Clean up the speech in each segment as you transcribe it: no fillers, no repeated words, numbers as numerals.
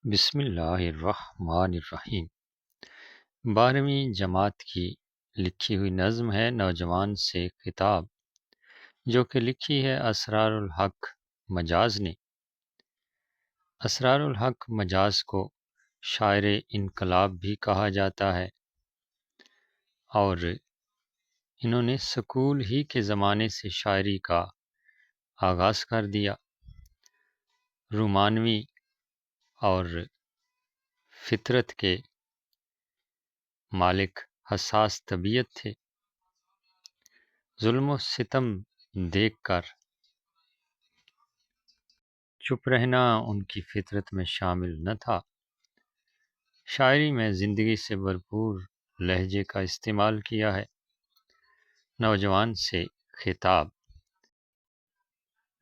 بسم اللہ الرحمن الرحیم 12ویں جماعت کی لکھی ہوئی نظم ہے نوجوان سے خطاب، جو کہ لکھی ہے اسرار الحق مجاز نے۔ اسرار الحق مجاز کو شاعر انقلاب بھی کہا جاتا ہے، اور انہوں نے سکول ہی کے زمانے سے شاعری کا آغاز کر دیا۔ رومانوی اور فطرت کے مالک حساس طبیعت تھے۔ ظلم و ستم دیکھ کر چپ رہنا ان کی فطرت میں شامل نہ تھا۔ شاعری میں زندگی سے بھرپور لہجے کا استعمال کیا ہے۔ نوجوان سے خطاب: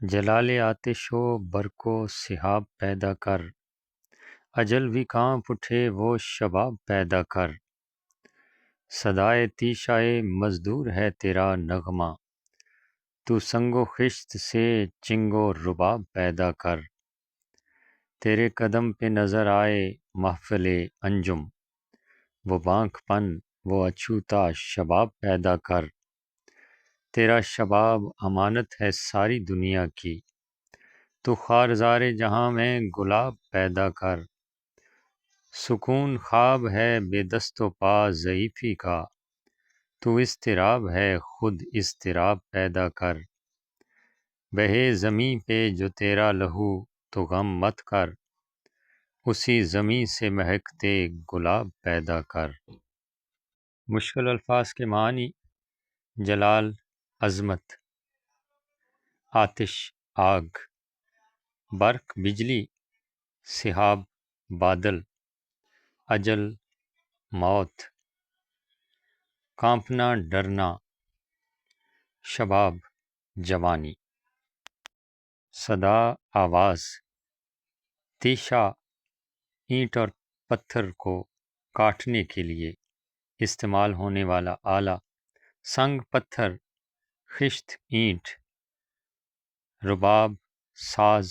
جلال آتش و برق و سحاب پیدا کر، اجل بھی کانپ اٹھے وہ شباب پیدا کر۔ صدائے تیشائے مزدور ہے تیرا نغمہ، تو سنگ و خشت سے چنگ و رباب پیدا کر۔ تیرے قدم پہ نظر آئے محفل انجم، وہ بانک پن وہ اچھوتا شباب پیدا کر۔ تیرا شباب امانت ہے ساری دنیا کی، تو خارزار جہاں میں گلاب پیدا کر۔ سکون خواب ہے بے دست و پا ضعیفی کا، تو اضطراب ہے خود اضطراب پیدا کر۔ بہے زمیں پہ جو تیرا لہو تو غم مت کر، اسی زمیں سے مہکتے گلاب پیدا کر۔ مشکل الفاظ کے معنی: جلال عظمت، آتش آگ، برق بجلی، سحاب بادل، اجل موت، کانپنا ڈرنا، شباب جوانی۔ صدا آواز، تیشا اینٹ اور پتھر کو کاٹنے کے لیے استعمال ہونے والا آلہ، سنگ پتھر، خشت اینٹ، رباب ساز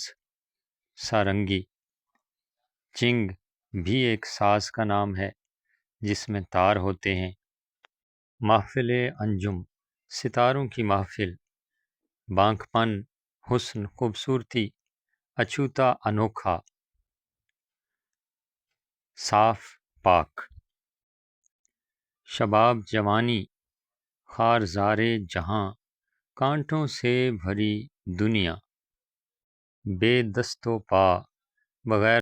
سارنگی۔ چنگ بھی ایک ساز کا نام ہے جس میں تار ہوتے ہیں۔ محفل انجم، ستاروں کی محفل۔ بانک پن، حسن خوبصورتی، اچھوتا انوکھا، صاف پاک۔ شباب جوانی، خارزار جہاں، کانٹوں سے بھری دنیا، بے دست و پا، بغیر